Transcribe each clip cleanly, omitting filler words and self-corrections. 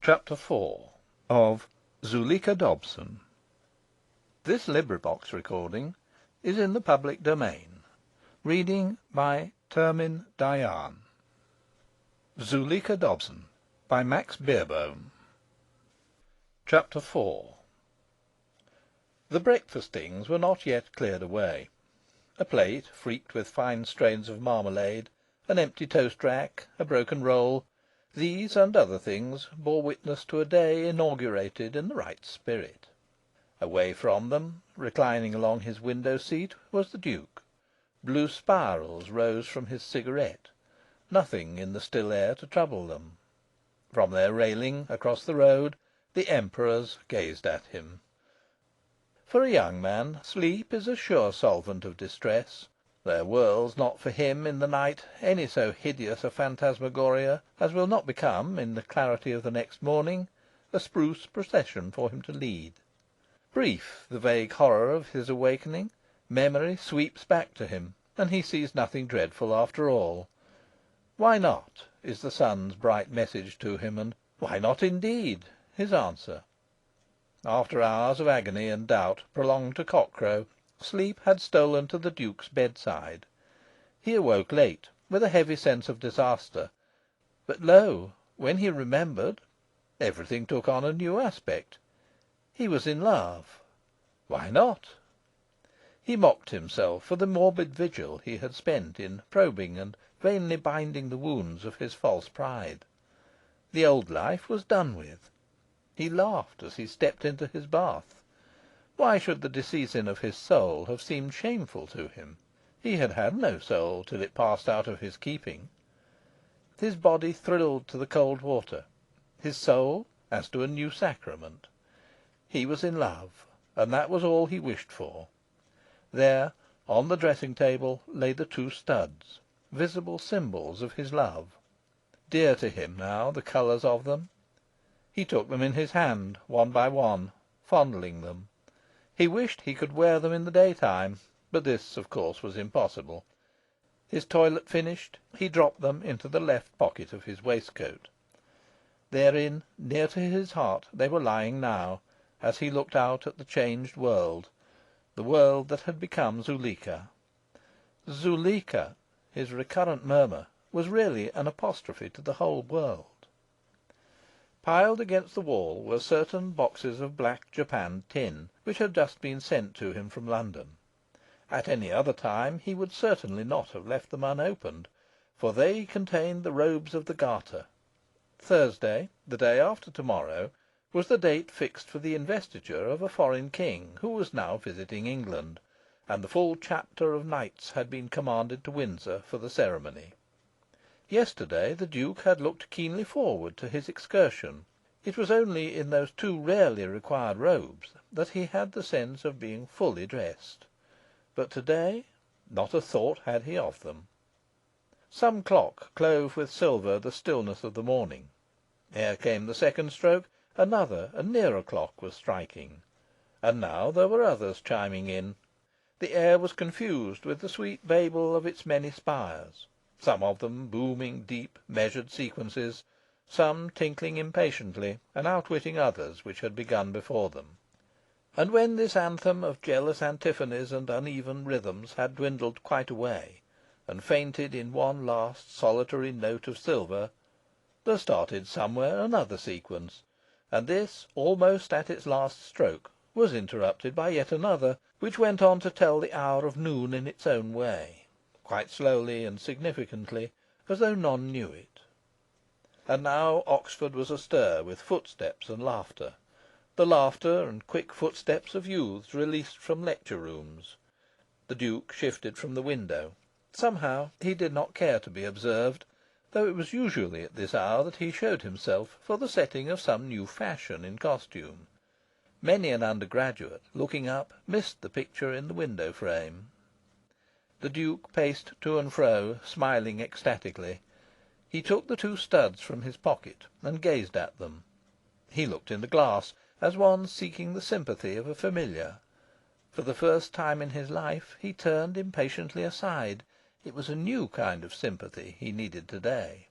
Chapter 4 of Zuleika Dobson. This recording is in the public domain. Reading by Termin Diane. Zuleika Dobson by Max Beerbohm. Chapter 4. The breakfast things were not yet cleared away. A plate freaked with fine strains of marmalade, an empty toast-rack, a broken roll, these and other things bore witness to a day inaugurated in the right spirit. Away from them, reclining along his window-seat, was the Duke. Blue spirals rose from his cigarette, nothing in the still air to trouble them. From their railing across the road the Emperors gazed at him. For a young man, sleep is a sure solvent of distress. There whirls not for him in the night any so hideous a phantasmagoria as will not become, in the clarity of the next morning, a spruce procession for him to lead. Brief the vague horror of his awakening, memory sweeps back to him, and he sees nothing dreadful after all. Why not, is the sun's bright message to him, and why not indeed, his answer. After hours of agony and doubt, prolonged to cock-crow, sleep had stolen to the Duke's bedside. He awoke late, with a heavy sense of disaster. But lo! when he remembered, everything took on a new aspect. He was in love. Why not? He mocked himself for the morbid vigil he had spent in probing and vainly binding the wounds of his false pride. The old life was done with. He laughed as he stepped into his bath. Why should the disseisin of his soul have seemed shameful to him? He had had no soul till it passed out of his keeping. His body thrilled to the cold water, his soul as to a new sacrament. He was in love, and that was all he wished for. There, on the dressing-table, lay the two studs, visible symbols of his love. Dear to him now the colours of them. He took them in his hand, one by one, fondling them. He wished he could wear them in the daytime, but this, of course, was impossible. His toilet finished, he dropped them into the left pocket of his waistcoat. Therein, near to his heart, they were lying now, as he looked out at the changed world, the world that had become Zuleika. Zuleika, his recurrent murmur, was really an apostrophe to the whole world. Piled against the wall were certain boxes of black japanned tin, which had just been sent to him from London. At any other time he would certainly not have left them unopened, for they contained the robes of the Garter. Thursday, the day after to-morrow, was the date fixed for the investiture of a foreign king who was now visiting England, and the full chapter of knights had been commanded to Windsor for the ceremony. Yesterday the Duke had looked keenly forward to his excursion. It was only in those two rarely required robes that he had the sense of being fully dressed. But to-day not a thought had he of them. Some clock clove with silver the stillness of the morning. Ere came the second stroke, another and nearer clock was striking. And now there were others chiming in. The air was confused with the sweet babel of its many spires, some of them booming deep, measured sequences, some tinkling impatiently, and outwitting others which had begun before them. And when this anthem of jealous antiphonies and uneven rhythms had dwindled quite away, and fainted in one last solitary note of silver, there started somewhere another sequence, and this, almost at its last stroke, was interrupted by yet another, which went on to tell the hour of noon in its own way, quite slowly and significantly, as though none knew it. And now Oxford was astir with footsteps and laughter, the laughter and quick footsteps of youths released from lecture-rooms. The Duke shifted from the window. Somehow he did not care to be observed, though it was usually at this hour that he showed himself for the setting of some new fashion in costume. Many an undergraduate, looking up, missed the picture in the window-frame. The Duke paced to and fro, smiling ecstatically. He took the two studs from his pocket, and gazed at them. He looked in the glass, as one seeking the sympathy of a familiar. For the first time in his life he turned impatiently aside. It was a new kind of sympathy he needed to-day.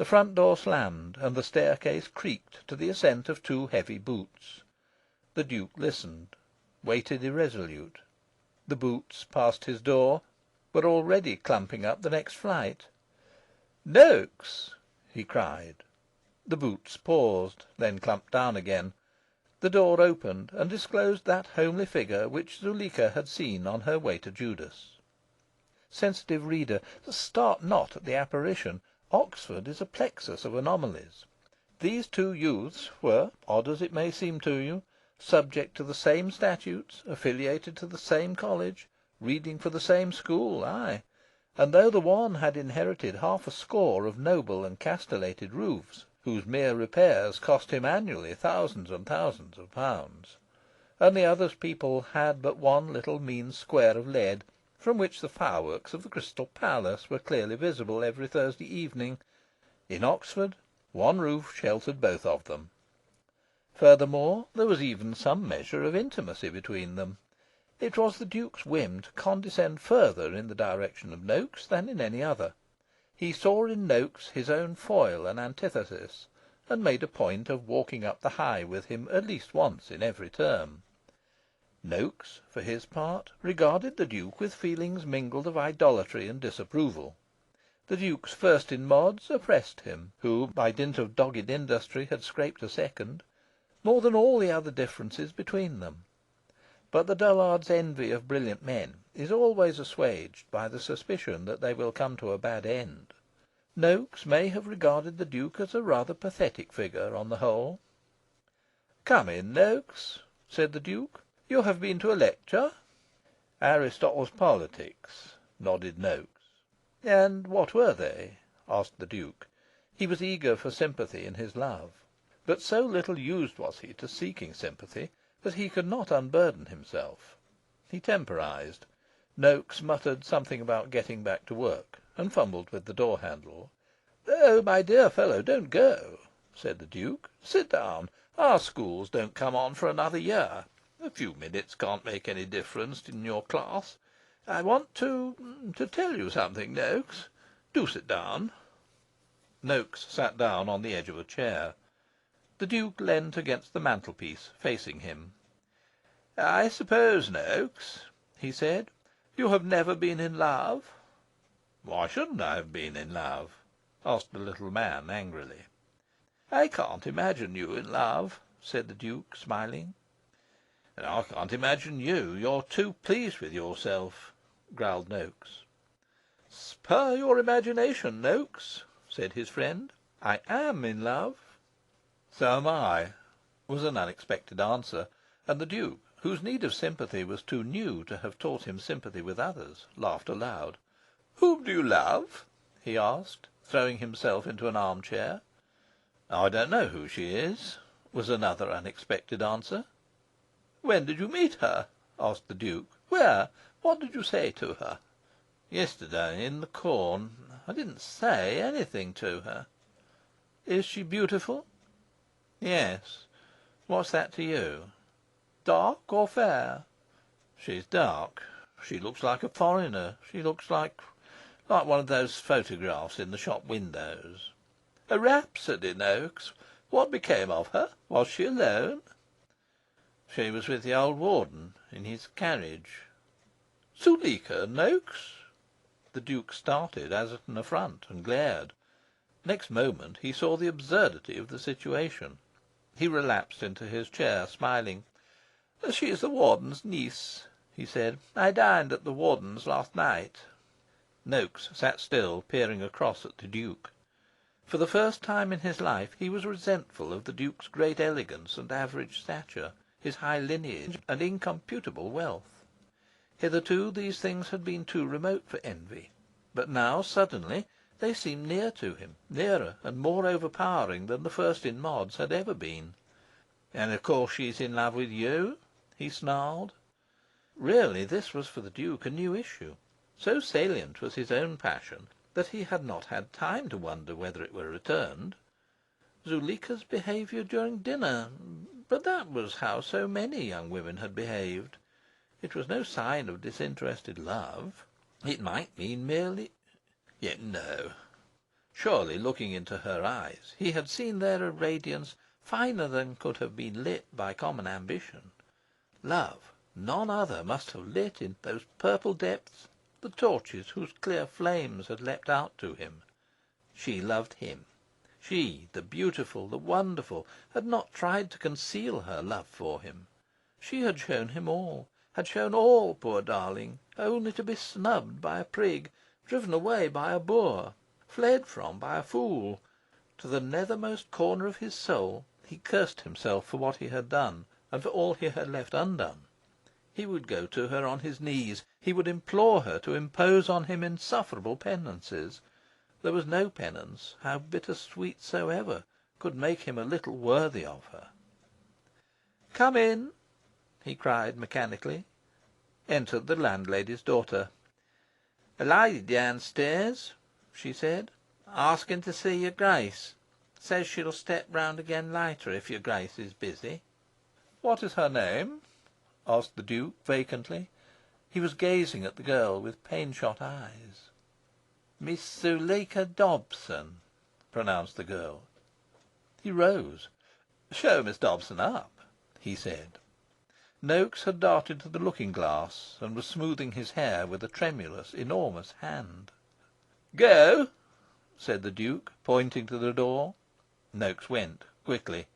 The front door slammed, and the staircase creaked to the ascent of two heavy boots. The Duke listened, waited irresolute. The boots, past his door, were already clumping up the next flight. "Noakes!" he cried. The boots paused, then clumped down again. The door opened, and disclosed that homely figure which Zuleika had seen on her way to Judas. Sensitive reader, start not at the apparition. Oxford is a plexus of anomalies. These two youths were, odd as it may seem to you, subject to the same statutes, affiliated to the same college, reading for the same school, ay, and though the one had inherited half a score of noble and castellated roofs, whose mere repairs cost him annually thousands and thousands of pounds, and the other's people had but one little mean square of lead, from which the fireworks of the Crystal Palace were clearly visible every Thursday evening, in Oxford one roof sheltered both of them. Furthermore, there was even some measure of intimacy between them. It was the Duke's whim to condescend further in the direction of Noakes than in any other. He saw in Noakes his own foil and antithesis, and made a point of walking up the High with him at least once in every term. Noakes, for his part, regarded the Duke with feelings mingled of idolatry and disapproval. The Duke's first in mods oppressed him, who, by dint of dogged industry, had scraped a second, more than all the other differences between them. But the dullard's envy of brilliant men is always assuaged by the suspicion that they will come to a bad end. Noakes may have regarded the Duke as a rather pathetic figure on the whole. "Come in, Noakes," said the Duke. "You have been to a lecture?" "Aristotle's Politics," nodded Noakes. "And what were they?" asked the Duke. He was eager for sympathy in his love, but so little used was he to seeking sympathy that he could not unburden himself. He temporised. Noakes muttered something about getting back to work, and fumbled with the door handle. "Oh, my dear fellow, don't go," said the Duke. "Sit down. Our schools don't come on for another year. A few minutes can't make any difference in your class. I want to tell you something, Noakes. Do sit down." Noakes sat down on the edge of a chair. The Duke leant against the mantelpiece, facing him. "I suppose, Noakes," he said, "you have never been in love?" "Why shouldn't I have been in love?" asked the little man angrily. "I can't imagine you in love," said the Duke, smiling. "And I can't imagine you. You're too pleased with yourself," growled Noakes. "Spur your imagination, Noakes," said his friend. "I am in love." "So am I," was an unexpected answer, and the Duke, whose need of sympathy was too new to have taught him sympathy with others, laughed aloud. "Whom do you love?" he asked, throwing himself into an arm chair. "I don't know who she is," was another unexpected answer. "When did you meet her?" asked the Duke. "Where? What did you say to her?" "Yesterday, in the corn. I didn't say anything to her." "Is she beautiful?" "Yes. What's that to you?" "Dark or fair?" "She's dark. She looks like a foreigner. She looks like one of those photographs in the shop windows." "A rhapsody, Noakes. What became of her? Was she alone?" "She was with the old warden in his carriage." "Zuleika, Noakes?" The Duke started as at an affront, and glared. Next moment he saw the absurdity of the situation. He relapsed into his chair, smiling. "She is the warden's niece," he said. "I dined at the warden's last night." Noakes sat still, peering across at the Duke. For the first time in his life he was resentful of the Duke's great elegance and average stature, his high lineage and incomputable wealth. Hitherto these things had been too remote for envy, but now suddenly they seemed near to him, nearer and more overpowering than the first in mods had ever been. "And of course she's in love with you?" he snarled. Really, this was for the Duke a new issue. So salient was his own passion that he had not had time to wonder whether it were returned. Zuleika's behaviour during dinner... but that was how so many young women had behaved. It was no sign of disinterested love. It might mean merely... Yet no. Surely, looking into her eyes, he had seen there a radiance finer than could have been lit by common ambition. Love, none other, must have lit in those purple depths the torches whose clear flames had leapt out to him. She loved him. She, the beautiful, the wonderful, had not tried to conceal her love for him. She had shown him all, poor darling, only to be snubbed by a prig, driven away by a boor, fled from by a fool. To the nethermost corner of his soul he cursed himself for what he had done, and for all he had left undone. He would go to her on his knees. He would implore her to impose on him insufferable penances. There was no penance, how bitter-sweet soever, could make him a little worthy of her. "Come in," he cried mechanically. Entered the landlady's daughter. "A lady downstairs," she said, "asking to see your Grace. Says she'll step round again later, if your Grace is busy." "What is her name?" asked the Duke vacantly. He was gazing at the girl with pain-shot eyes. "Miss Zuleika Dobson," pronounced the girl. He rose. "Show Miss Dobson up," he said. Noakes had darted to the looking-glass, and was smoothing his hair with a tremulous, enormous hand. "Go," said the Duke, pointing to the door. Noakes went quickly.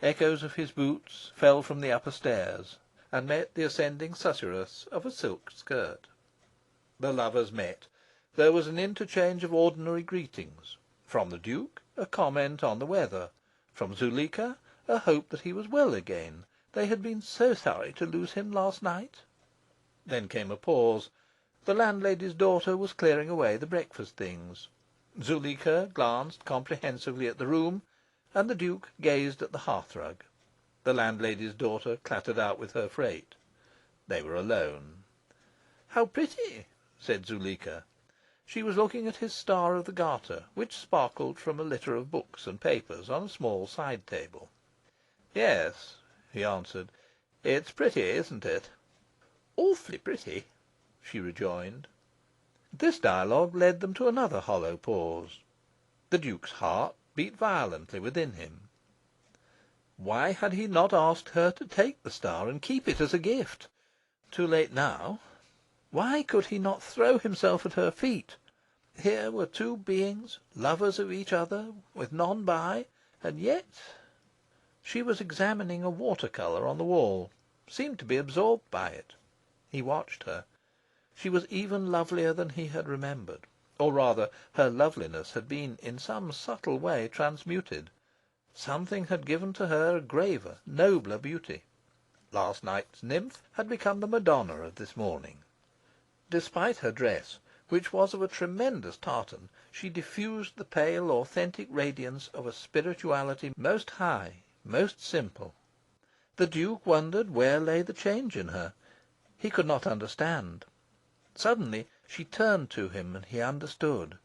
Echoes of his boots fell from the upper stairs, and met the ascending susurrus of a silk skirt. The lovers met. There was an interchange of ordinary greetings. From the Duke, a comment on the weather. From Zuleika, a hope that he was well again. They had been so sorry to lose him last night. Then came a pause. The landlady's daughter was clearing away the breakfast things. Zuleika glanced comprehensively at the room, and the Duke gazed at the hearthrug. The landlady's daughter clattered out with her freight. They were alone. "How pretty!" said Zuleika. She was looking at his Star of the Garter, which sparkled from a litter of books and papers on a small side table. "Yes," he answered. "It's pretty, isn't it?" "Awfully pretty," she rejoined. This dialogue led them to another hollow pause. The Duke's heart beat violently within him. Why had he not asked her to take the star and keep it as a gift? Too late now. Why could he not throw himself at her feet? Here were two beings, lovers of each other, with none by, and yet... She was examining a water-colour on the wall, seemed to be absorbed by it. He watched her. She was even lovelier than he had remembered, or rather, her loveliness had been in some subtle way transmuted. Something had given to her a graver, nobler beauty. Last night's nymph had become the Madonna of this morning. Despite her dress, which was of a tremendous tartan, she diffused the pale, authentic radiance of a spirituality most high, most simple. The Duke wondered where lay the change in her. He could not understand. Suddenly she turned to him, and he understood.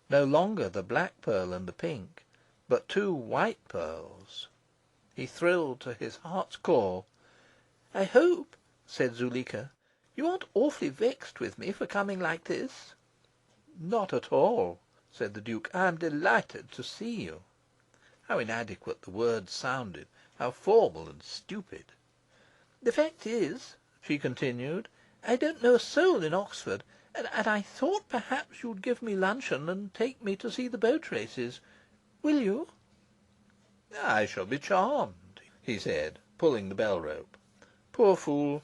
No longer the black pearl and the pink, but two white pearls. He thrilled to his heart's core. "I hope," said Zuleika, "you aren't awfully vexed with me for coming like this?" "Not at all," said the Duke. "I am delighted to see you." How inadequate the words sounded, how formal and stupid. "The fact is," she continued, "I don't know a soul in Oxford, and I thought perhaps you'd give me luncheon and take me to see the boat races. Will you?" "I shall be charmed," he said, pulling the bell rope. Poor fool!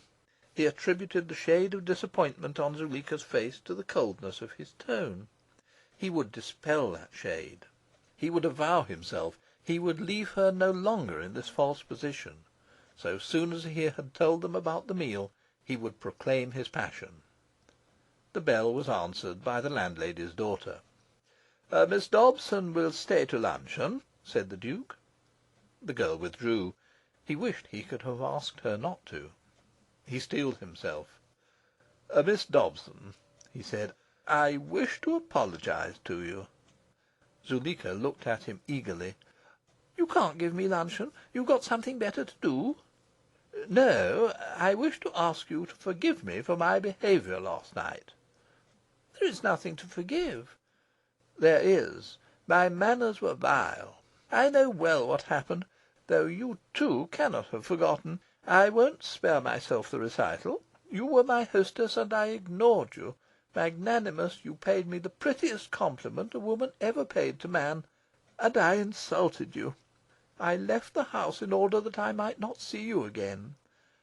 He attributed the shade of disappointment on Zuleika's face to the coldness of his tone. He would dispel that shade. He would avow himself. He would leave her no longer in this false position. So soon as he had told them about the meal, he would proclaim his passion. The bell was answered by the landlady's daughter. "Miss Dobson will stay to luncheon," said the Duke. The girl withdrew. He wished he could have asked her not to. He steeled himself. "Miss Dobson," he said, "I wish to apologise to you." Zuleika looked at him eagerly. "You can't give me luncheon? You've got something better to do?" "No, I wish to ask you to forgive me for my behaviour last night." "There is nothing to forgive." "There is. My manners were vile. I know well what happened, though you, too, cannot have forgotten. I won't spare myself the recital. You were my hostess, and I ignored you. Magnanimous, you paid me the prettiest compliment a woman ever paid to man, and I insulted you. I left the house in order that I might not see you again.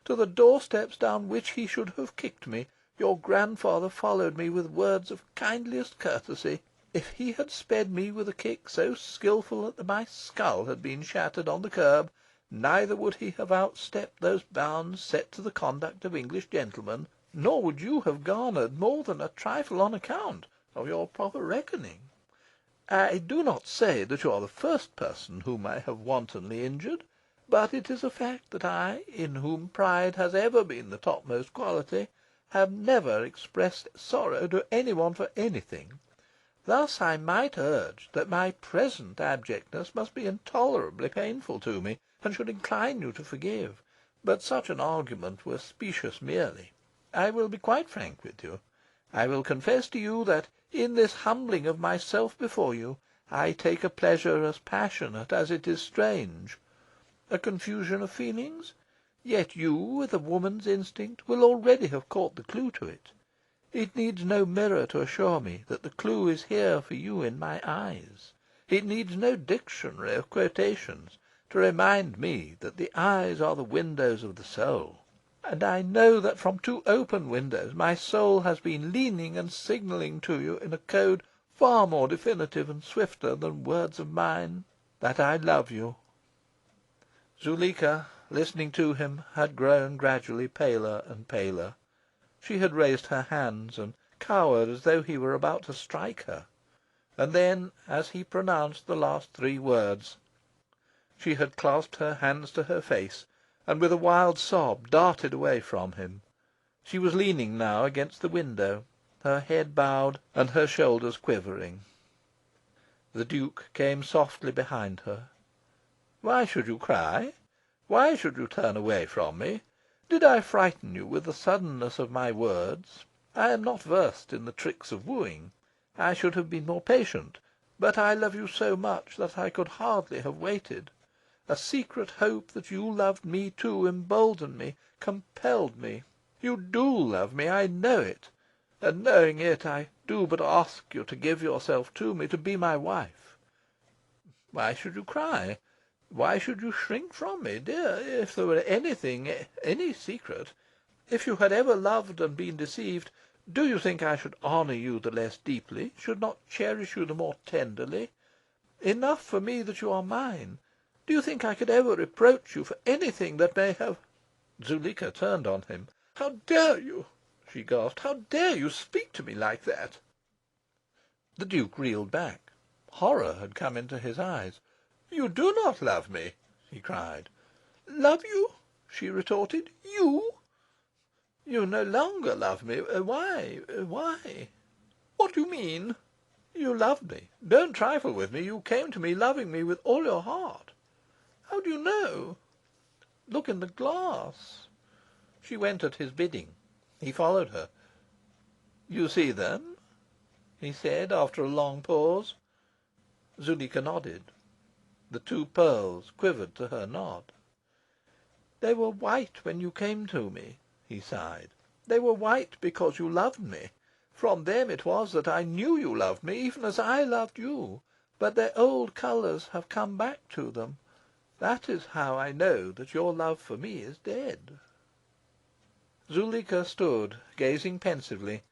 To the doorsteps down which he should have kicked me, your grandfather followed me with words of kindliest courtesy. If he had sped me with a kick so skilful that my skull had been shattered on the kerb, neither would he have outstepped those bounds set to the conduct of English gentlemen, nor would you have garnered more than a trifle on account of your proper reckoning. I do not say that you are the first person whom I have wantonly injured, but it is a fact that I, in whom pride has ever been the topmost quality, have never expressed sorrow to any one for anything. Thus I might urge that my present abjectness must be intolerably painful to me, and should incline you to forgive. But such an argument were specious merely. I will be quite frank with you. I will confess to you that, in this humbling of myself before you, I take a pleasure as passionate as it is strange. A confusion of feelings? Yet you, with a woman's instinct, will already have caught the clue to it. It needs no mirror to assure me that the clue is here for you in my eyes. It needs no dictionary of quotations to remind me that the eyes are the windows of the soul. And I know that from two open windows my soul has been leaning and signalling to you in a code far more definitive and swifter than words of mine, that I love you. Zuleika, listening to him, had grown gradually paler and paler. She had raised her hands, and cowered as though he were about to strike her. And then, as he pronounced the last three words, she had clasped her hands to her face, and with a wild sob darted away from him. She was leaning now against the window, her head bowed, and her shoulders quivering. The Duke came softly behind her. "Why should you cry? Why should you turn away from me? Did I frighten you with the suddenness of my words? I am not versed in the tricks of wooing. I should have been more patient. But I love you so much that I could hardly have waited. A secret hope that you loved me too emboldened me, compelled me. You do love me, I know it. And knowing it, I do but ask you to give yourself to me, to be my wife. Why should you cry? Why should you shrink from me, dear? If there were anything, any secret, if you had ever loved and been deceived, do you think I should honour you the less deeply, should not cherish you the more tenderly? Enough for me that you are mine. Do you think I could ever reproach you for anything that may have... Zuleika turned on him. "How dare you?" she gasped. "How dare you speak to me like that?" The Duke reeled back. Horror had come into his eyes. "You do not love me," he cried. "Love you?" she retorted. "You? You no longer love me. Why? Why? What do you mean? You loved me. Don't trifle with me. You came to me loving me with all your heart. How do you know? Look in the glass." She went at his bidding. He followed her. "You see them?" he said, after a long pause. Zuleika nodded. The two pearls quivered to her nod. "They were white when you came to me," he sighed. "They were white because you loved me. From them it was that I knew you loved me, even as I loved you. But their old colours have come back to them. That is how I know that your love for me is dead." Zuleika stood gazing pensively,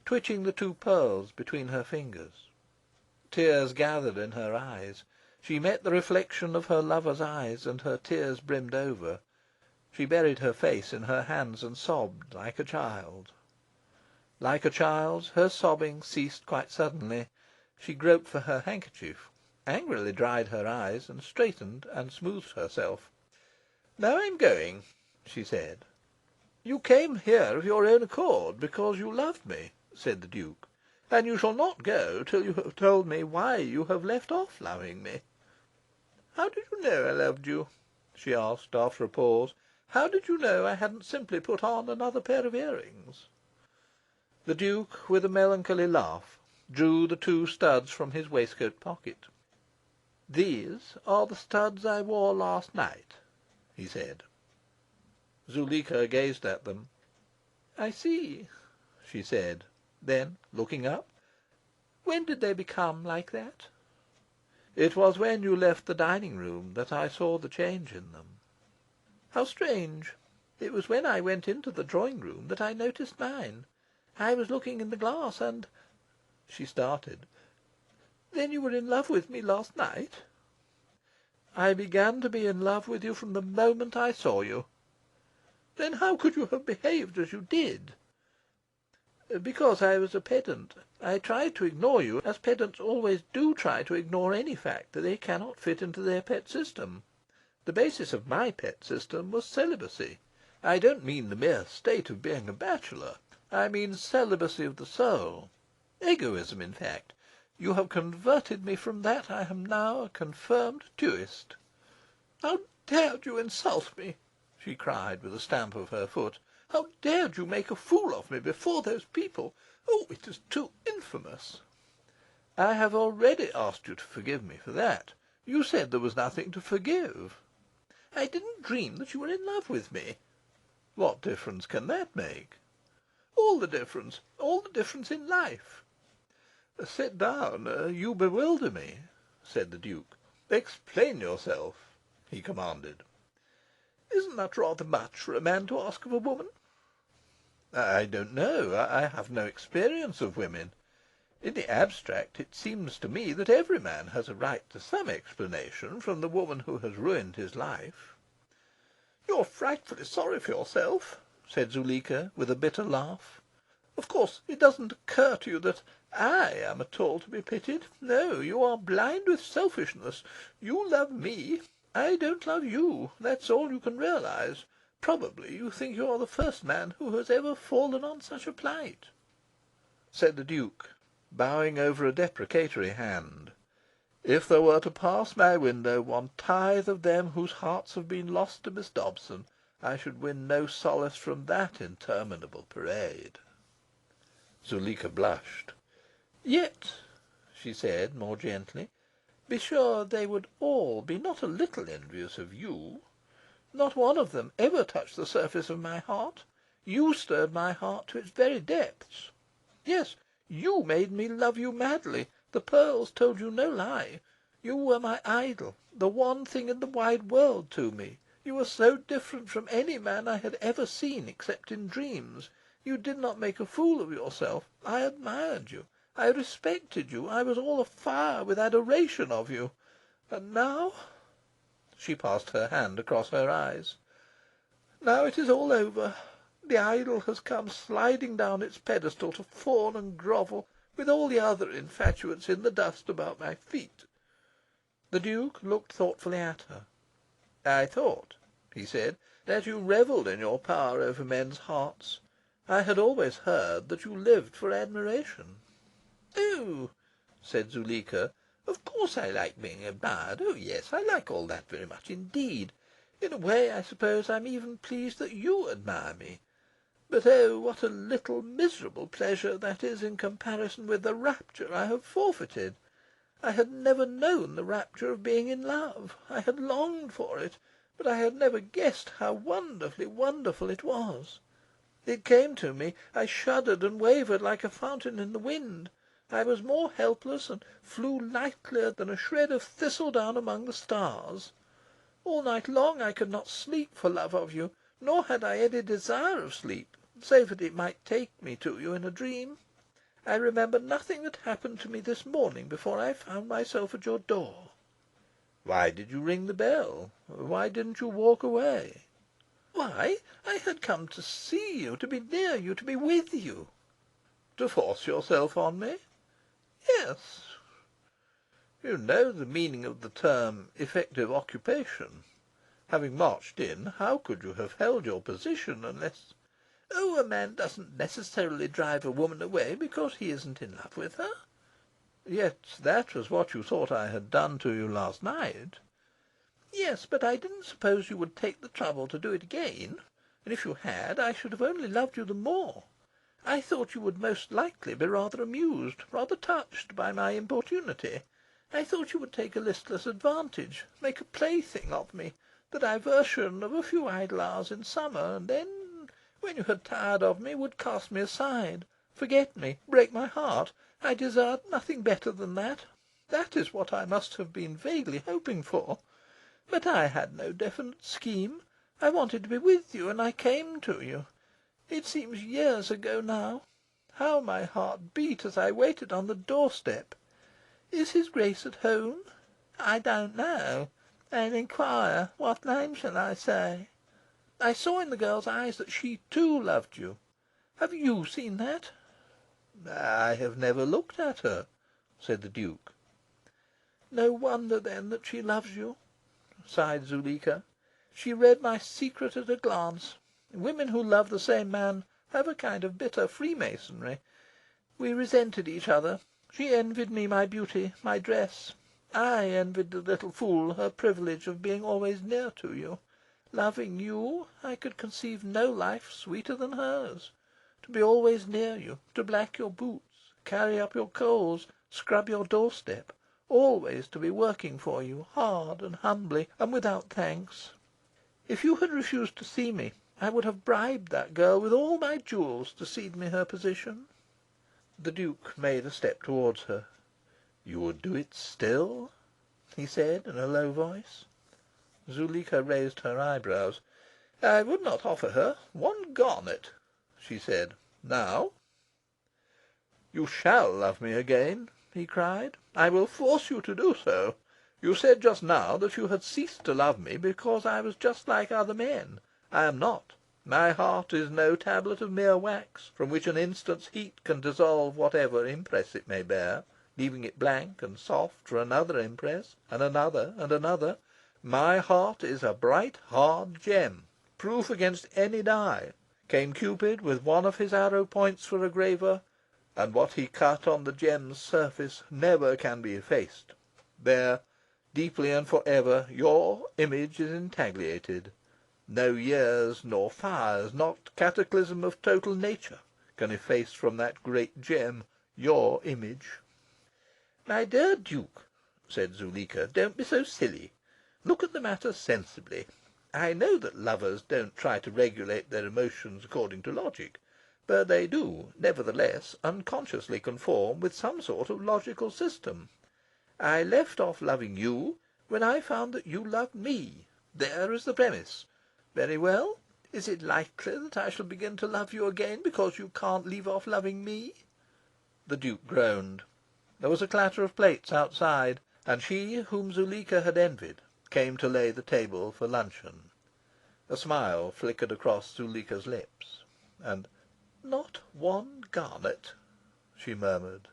twitching the two pearls between her fingers. Tears gathered in her eyes. She met the reflection of her lover's eyes, and her tears brimmed over. She buried her face in her hands and sobbed like a child. Like a child, her sobbing ceased quite suddenly. She groped for her handkerchief, angrily dried her eyes, and straightened and smoothed herself. "Now I am going," she said. "You came here of your own accord, because you loved me," said the Duke. "And you shall not go till you have told me why you have left off loving me." "How did you know I loved you?" she asked, after a pause. "How did you know I hadn't simply put on another pair of earrings?" The Duke, with a melancholy laugh, drew the two studs from his waistcoat pocket. "These are the studs I wore last night," he said. Zuleika gazed at them. "I see," she said. Then, looking up, "When did they become like that?" "It was when you left the dining room that I saw the change in them." "How strange! It was when I went into the drawing room that I noticed mine. I was looking in the glass, and—" She started. "Then you were in love with me last night?" "I began to be in love with you from the moment I saw you." "Then how could you have behaved as you did?" "Because I was a pedant. I tried to ignore you, as pedants always do try to ignore any fact that they cannot fit into their pet system. The basis of my pet system was celibacy. I don't mean the mere state of being a bachelor. I mean celibacy of the soul. Egoism, in fact. You have converted me from that. I am now a confirmed tuist." "How dared you insult me?" she cried, with a stamp of her foot. "How dared you make a fool of me before those people? Oh, it is too infamous!" "I have already asked you to forgive me for that. You said there was nothing to forgive." "I didn't dream that you were in love with me." "What difference can that make?" "All the difference. All the difference in life." "Sit down. You bewilder me," said the Duke. "Explain yourself," he commanded. "Isn't that rather much for a man to ask of a woman?" "I don't know. I have no experience of women. In the abstract, it seems to me that every man has a right to some explanation from the woman who has ruined his life." "You're frightfully sorry for yourself," said Zuleika, with a bitter laugh. "Of course it doesn't occur to you that I am at all to be pitied. No, you are blind with selfishness. You love me. I don't love you. That's all you can realise. Probably you think you are the first man who has ever fallen on such a plight," said the Duke, bowing over a deprecatory hand. "If there were to pass my window one tithe of them whose hearts have been lost to Miss Dobson, I should win no solace from that interminable parade." Zuleika blushed. "Yet," she said, more gently, "be sure they would all be not a little envious of you. Not one of them ever touched the surface of my heart. You stirred my heart to its very depths. Yes, you made me love you madly. The pearls told you no lie. You were my idol, the one thing in the wide world to me. You were so different from any man I had ever seen, except in dreams. You did not make a fool of yourself. I admired you. I respected you. I was all afire with adoration of you. And now—" She passed her hand across her eyes. "Now it is all over. The idol has come sliding down its pedestal to fawn and grovel with all the other infatuates in the dust about my feet." The Duke looked thoughtfully at her. "I thought," he said, "that you revelled in your power over men's hearts. I had always heard that you lived for admiration." "Oh," said Zuleika, "of course I like being admired. Oh yes, I like all that very much indeed. In a way, I suppose I'm even pleased that you admire me. But oh, what a little miserable pleasure that is in comparison with the rapture I have forfeited! I had never known the rapture of being in love. I had longed for it, but I had never guessed how wonderfully wonderful it was. It came to me. I shuddered and wavered like a fountain in the wind. I was more helpless, and flew lightlier than a shred of thistledown among the stars. All night long I could not sleep for love of you, nor had I any desire of sleep, save that it might take me to you in a dream. I remember nothing that happened to me this morning before I found myself at your door." "Why did you ring the bell? Why didn't you walk away?" "Why? I had come to see you, to be near you, to be with you." "To force yourself on me?" "Yes." "You know the meaning of the term 'effective occupation.' Having marched in, how could you have held your position unless—" "Oh, a man doesn't necessarily drive a woman away because he isn't in love with her." "Yet that was what you thought I had done to you last night." "Yes, but I didn't suppose you would take the trouble to do it again. And if you had, I should have only loved you the more. I thought you would most likely be rather amused, rather touched, by my importunity. I thought you would take a listless advantage, make a plaything of me, the diversion of a few idle hours in summer, and then, when you had tired of me, would cast me aside, forget me, break my heart. I desired nothing better than that. That is what I must have been vaguely hoping for. But I had no definite scheme. I wanted to be with you, and I came to you. It seems years ago now. How my heart beat as I waited on the doorstep! Is his Grace at home? I don't know. I'll inquire. What name shall I say? I saw in the girl's eyes that she too loved you. Have you seen that? I have never looked at her, said the Duke. No wonder, then, that she loves you, sighed Zuleika. She read my secret at a glance. Women who love the same man have a kind of bitter freemasonry. We resented each other. She envied me my beauty, my dress. I envied the little fool her privilege of being always near to you. Loving you, I could conceive no life sweeter than hers. To be always near you, to black your boots, carry up your coals, scrub your doorstep, always to be working for you, hard and humbly, and without thanks. If you had refused to see me, I would have bribed that girl with all my jewels to cede me her position. The Duke made a step towards her. "You would do it still?" he said in a low voice. Zuleika raised her eyebrows. "I would not offer her one garnet," she said. "Now." "You shall love me again," he cried. "I will force you to do so. You said just now that you had ceased to love me because I was just like other men. I am not. My heart is no tablet of mere wax, from which an instant's heat can dissolve whatever impress it may bear, leaving it blank and soft for another impress, and another, and another. My heart is a bright hard gem, proof against any dye. Came Cupid with one of his arrow points for a graver, and what he cut on the gem's surface never can be effaced. There, deeply and for ever, your image is intagliated. No years, nor fires, not cataclysm of total nature, can efface from that great gem your image." "My dear Duke," said Zuleika, "don't be so silly. Look at the matter sensibly. I know that lovers don't try to regulate their emotions according to logic, but they do, nevertheless, unconsciously conform with some sort of logical system. I left off loving you when I found that you loved me. There is the premise. Very well. Is it likely that I shall begin to love you again because you can't leave off loving me?" The Duke groaned. There was a clatter of plates outside, and she whom Zuleika had envied came to lay the table for luncheon. A smile flickered across Zuleika's lips, and "Not one garnet," she murmured.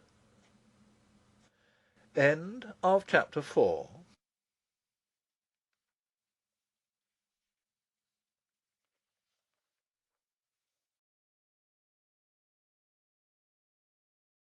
Chapter 4